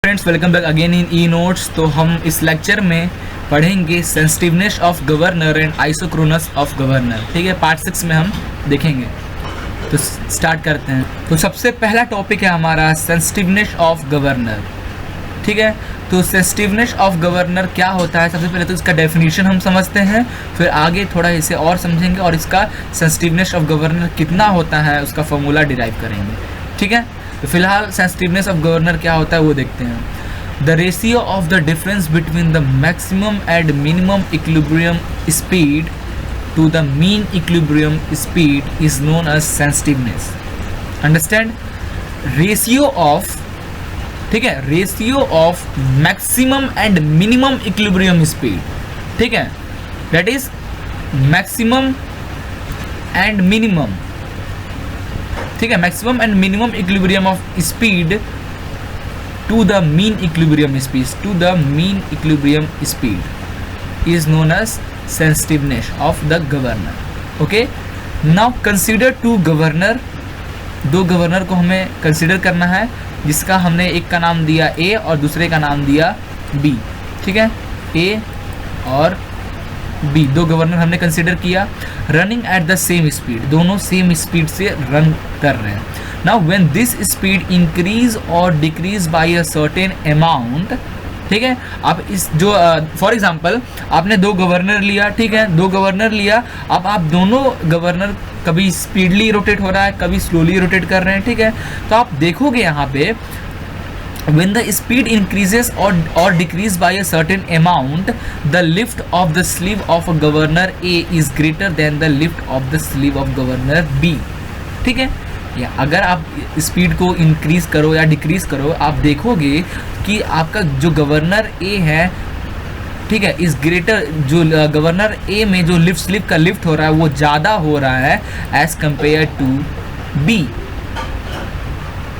Friends, welcome back again in e notes. तो हम इस लेक्चर में पढ़ेंगे sensitiveness of governor and isochronous of governor. ठीक है, पार्ट 6 में हम देखेंगे। तो स्टार्ट करते हैं। तो सबसे पहला टॉपिक है हमारा सेंसिटिवनेस ऑफ गवर्नर। ठीक है, तो सेंसिटिवनेस ऑफ गवर्नर क्या होता है? सबसे पहले तो इसका डेफिनेशन हम समझते हैं, फिर आगे थोड़ा इसे और समझेंगे और इसका सेंसिटिवनेस ऑफ गवर्नर कितना होता है उसका फॉर्मूला डिराइव करेंगे। ठीक है, तो फिलहाल सेंसिटिवनेस ऑफ गवर्नर क्या होता है वो देखते हैं। The ratio of the difference between the maximum and minimum equilibrium speed to the mean equilibrium speed is known as sensitiveness. Understand? Ratio of, ठीक है, ratio of maximum and minimum equilibrium speed. ठीक है, that is maximum and minimum. ठीक है, maximum and minimum equilibrium of speed to the mean equilibrium speed, to the mean equilibrium speed is known as sensitiveness of the governor. Okay, now consider to governor. दो governor को हमें consider करना है, जिसका हमने एक का नाम दिया ए और दूसरे का नाम दिया बी। ठीक है, ए और बी, दो गवर्नर हमने कंसीडर किया। Running at the same speed, दोनों सेम स्पीड से रन कर रहे हैं। Now when this speed increase और decrease by a certain amount. ठीक है, अब इस जो फॉर एग्जांपल आपने दो गवर्नर लिया, ठीक है, दो गवर्नर लिया। अब आप दोनों गवर्नर कभी स्पीडली रोटेट हो रहा है, कभी स्लोली रोटेट कर रहे हैं। ठीक है, तो आप देखोगे यहाँ पे when the speed increases or decrease by a certain amount, the lift of the sleeve of a governor A is greater than the lift of the sleeve of governor B। ठीक है, या अगर आप स्पीड को increase करो या decrease करो, आप देखोगे कि आपका जो गवर्नर ए है, ठीक है, इस ग्रेटर, जो गवर्नर ए में जो स्लीव का लिफ्ट हो रहा है वो ज़्यादा हो रहा है as compare to B.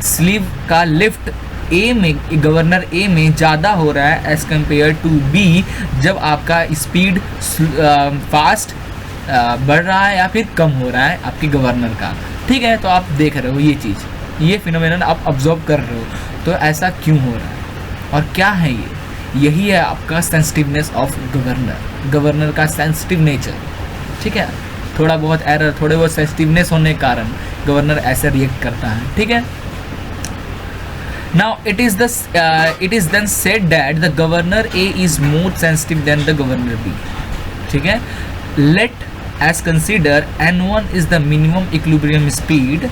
Sleeve का लिफ्ट ए में, गवर्नर ए में ज़्यादा हो रहा है एज कंपेयर टू बी, जब आपका स्पीड फास्ट बढ़ रहा है या फिर कम हो रहा है आपके गवर्नर का। ठीक है, तो आप देख रहे हो ये चीज़, ये फिनोमेनन आप ऑब्जर्व कर रहे हो। तो ऐसा क्यों हो रहा है और क्या है ये? यही है आपका सेंसिटिवनेस ऑफ गवर्नर, गवर्नर का सेंसिटिव नेचर। ठीक है, थोड़ा बहुत एरर, थोड़े बहुत सेंसिटिवनेस होने के कारण गवर्नर ऐसे रिएक्ट करता है। ठीक है, now it is then said that the governor A is more sensitive than the governor B। ठीक है, let us consider n1 is the minimum equilibrium speed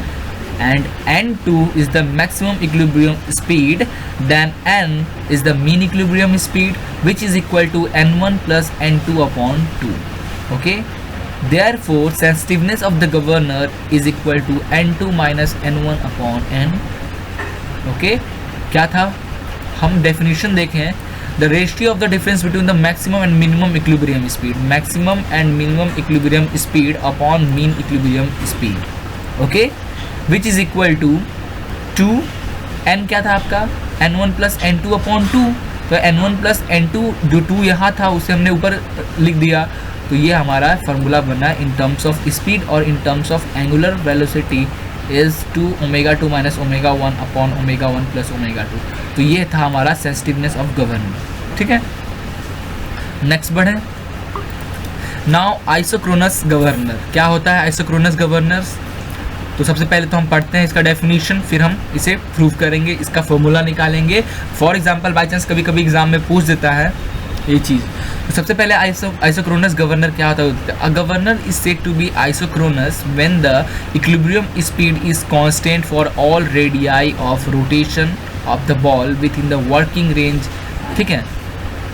and n2 is the maximum equilibrium speed, then n is the mean equilibrium speed, which is equal to n1 plus n2 upon 2। okay, therefore sensitiveness of the governor is equal to n2 minus n1 upon n। Okay, क्या था? हम definition देखें। The ratio of the difference between the maximum and minimum equilibrium speed, maximum and minimum equilibrium speed upon mean equilibrium speed. Okay, which is equal to 2 n, क्या था आपका? n1 plus n2 upon 2। तो n1 plus n2, जो 2 यहाँ था उसे हमने ऊपर लिख दिया। तो ये हमारा फार्मूला बना इन टर्म्स ऑफ स्पीड और in terms of angular velocity is 2 ω2 minus ω1 upon ω1 plus ω2। तो ये था हमारा सेंसिटिवनेस ऑफ गवर्नर। ठीक है, नेक्स्ट बढ़े। Now isochronous governor. क्या होता है आइसोक्रोनस गवर्नर्स? तो सबसे पहले तो हम पढ़ते हैं इसका डेफिनेशन, फिर हम इसे प्रूव करेंगे, इसका फॉर्मूला निकालेंगे। फॉर एग्जांपल बाय चांस कभी कभी एग्जाम में पूछ देता है ये चीज़। तो सबसे पहले आइसोक्रोनस गवर्नर क्या होता है? A governor is said to be isochronous when the equilibrium speed is constant for all radii of rotation of the ball within the working range. ठीक है,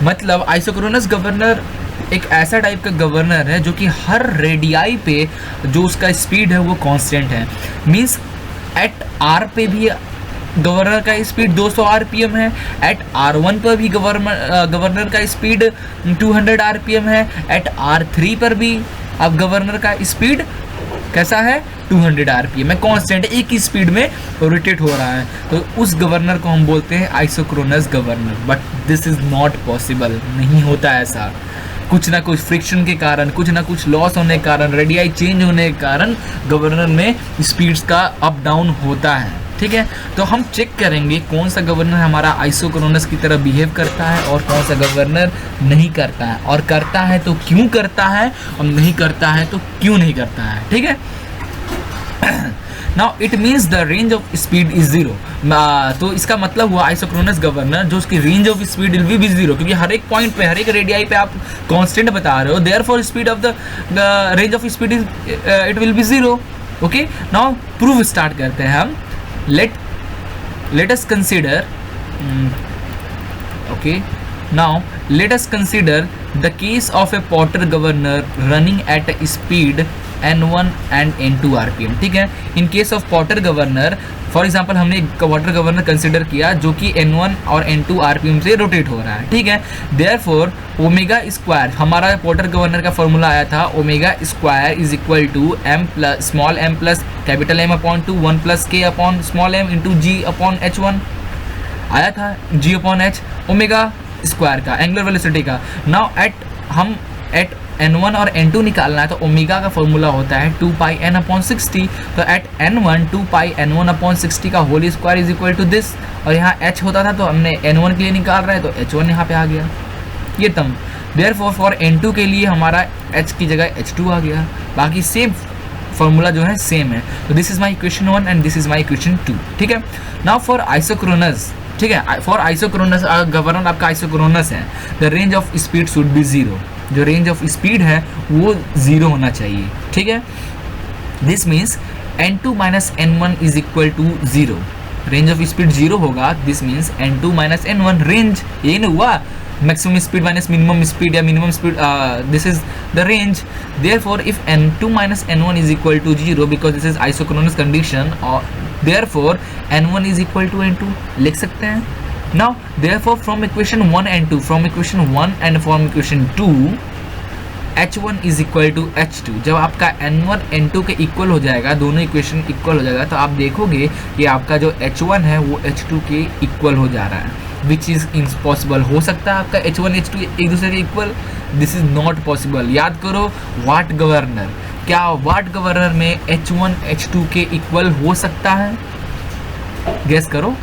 मतलब आइसोक्रोनस गवर्नर एक ऐसा टाइप का governor है जो कि हर रेडियाई पे जो उसका स्पीड है वो कांस्टेंट है। मींस एट आर पे भी गवर्नर का स्पीड 200 RPM है, एट R1 पर भी गवर्नर का स्पीड 200 RPM है, एट R3 पर भी अब गवर्नर का स्पीड कैसा है? 200 RPM है, कांस्टेंट, एक ही स्पीड में रोटेट हो रहा है। तो उस गवर्नर को हम बोलते हैं isochronous governor. But this is not possible, नहीं होता ऐसा। कुछ ना कुछ फ्रिक्शन के कारण, कुछ ना कुछ लॉस होने के कारण, रेडियाई चेंज होने के कारण गवर्नर में स्पीड्स का अप डाउन होता है। ठीक है। तो हम चेक करेंगे कौन सा गवर्नर हमारा आइसोक्रोनस की तरह बिहेव करता है और कौन सा गवर्नर नहीं करता है, और करता है तो क्यों करता है, और नहीं करता है तो क्यों नहीं करता है, ठीक है। Now it means the range of speed is zero. तो इसका मतलब हुआ आइसोक्रोनस गवर्नर जो उसकी range of speed will be zero, क्योंकि हर एक पॉइंट पे, हर एक रेडियाई पे आप कांस्टेंट बता रहे हो, therefore speed of the range of speed is it will be zero. Okay, now proof start करते हैं हम। let us consider okay, now let us consider the case of a Potter governor running at a speed n1 and n2 rpm, ठीक है। In case of Potter governor, for example हमने एक Potter governor consider किया जो कि n1 और n2 rpm से rotate हो रहा है, ठीक है। देयरफॉर ओमेगा स्क्वायर, हमारा पॉटर गवर्नर का फॉर्मूला आया था omega square is equal to m plus small m plus capital M upon 2 1 plus k upon small m into g upon h1 आया था, g अपॉन h ओमेगा स्क्वायर का, angular velocity का। Now हम at n1 और n2 निकालना है, तो ओमेगा का फॉर्मूला होता है 2 पाई n अपॉन 60। तो एट n1 2 पाई n1 अपॉन 60 का whole square is equal to this, और यहाँ h होता था तो हमने n1 के लिए निकाल रहे हैं तो h1 यहाँ पे आ गया, ये तम। देयरफॉर फॉर n2 के लिए हमारा h की जगह h2 आ गया, बाकी सेम फॉर्मूला जो है सेम है। तो this is my equation 1 and this is my equation 2, ठीक है। नाउ फॉर आइसोक्रोनस, ठीक है, फॉर आइसोक्रोनस गवर्नर आपका आइसोक्रोनस है, the range of speed should be zero, जो रेंज ऑफ स्पीड है वो जीरो होना चाहिए, ठीक है। This means n2 minus n1 is equal to zero, range of speed zero होगा। This means n2 minus n1 range, ये नहीं हुआ maximum speed minus minimum speed या minimum speed, this is the range. Therefore if n2 minus n1 is equal to zero, because this is isochronous condition, और therefore n1 is equal to n2 लिख सकते हैं। Now therefore from equation 1 and 2, from equation 1 and from equation 2, h1 is equal to h2। जब आपका n1 n2 के equal हो जाएगा, दोनों इक्वेशन इक्वल हो जाएगा, तो आप देखोगे कि आपका जो h1 है वो h2 के इक्वल हो जा रहा है, विच इज़ इम्पॉसिबल। हो सकता है आपका h1 h2 एक दूसरे के equal, this is not possible. याद करो वाट गवर्नर, क्या वाट गवर्नर में h1 h2 के इक्वल हो सकता है? गेस करो,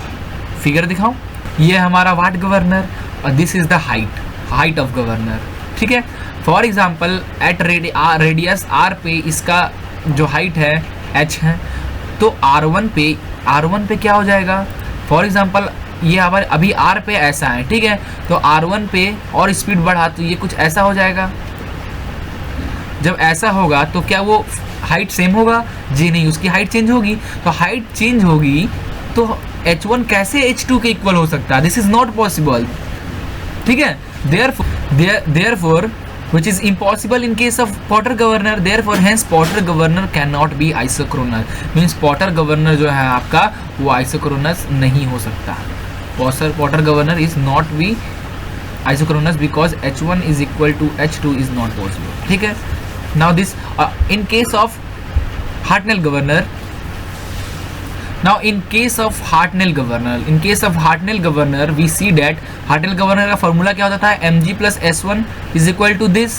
फिगर दिखाओ। ये हमारा वाट गवर्नर और this is the height of governor, ठीक है। For example at radius r पे इसका जो हाइट है h है, तो r1 पे क्या हो जाएगा? फॉर एग्जाम्पल ये हमारे अभी r पे ऐसा है, ठीक है, तो r1 पे और स्पीड बढ़ा तो ये कुछ ऐसा हो जाएगा। जब ऐसा होगा तो क्या वो हाइट सेम होगा? जी नहीं, उसकी हाइट चेंज होगी। तो हाइट चेंज होगी तो h1 कैसे h2 के इक्वल हो सकता है? दिस इज नॉट पॉसिबल, ठीक है। Therefore which is impossible in case of Potter governor, therefore hence Potter governor cannot be isochronous, means Potter governor जो है आपका वो isochronous नहीं हो सकता। Potter governor is not be isochronous because h1 is equal to h2 is not possible, ठीक है। Now this in case of Hartnell governor, now in case of Hartnell governor we see that Hartnell governor का formula क्या होता था? mg plus s1 is equal to this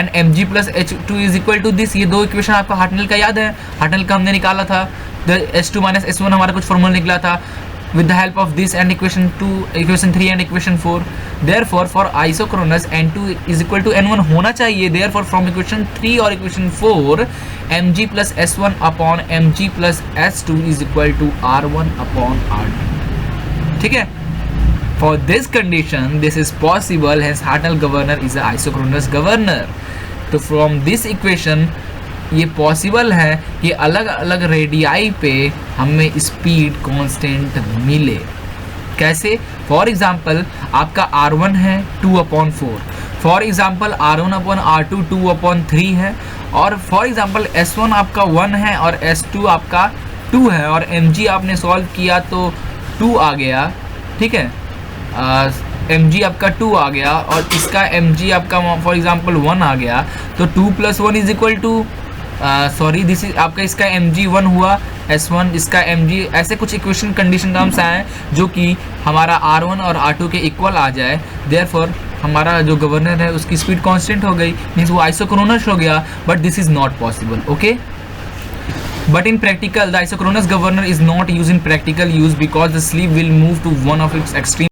and mg plus h2 is equal to this। ये दो equation आपको Hartnell का याद है? Hartnell का हमने निकाला था, the s2 minus s1 हमारा कुछ फॉर्मूला निकला था with the help of this and equation 2, equation 3 and equation 4। therefore for isochronous n2 is equal to n1 होना चाहिए। therefore from equation 3 और equation 4 mg plus s1 upon mg plus s2 is equal to r1 upon r2, ठीक है। for this condition this is possible, hence Hartnell governor is a isochronous governor। तो from this equation ये possible है कि अलग अलग radii पे हमें स्पीड कांस्टेंट मिले। कैसे? फॉर एग्जांपल आपका r1 है 2/4, for example r1 upon r2 2/3 है, और फॉर एग्जांपल s1 आपका 1 है और s2 आपका 2 है, और mg आपने सॉल्व किया तो 2 आ गया, ठीक है। mg आपका 2 आ गया और इसका mg आपका फॉर एग्जांपल 1 आ गया, तो 2 + 1 is equal to sorry this is आपका इसका mg 1 हुआ, s1 इसका mg, ऐसे कुछ इक्वेशन कंडीशन टर्म्स आए जो कि हमारा r1 और r2 के इक्वल आ जाए। देयरफॉर हमारा जो गवर्नर है उसकी स्पीड कांस्टेंट हो गई, मीन्स वो आइसोक्रोनस हो गया, but this is not possible. Okay, But in practical, the isochronous governor is not used in practical use because the sleeve will move to one of its extreme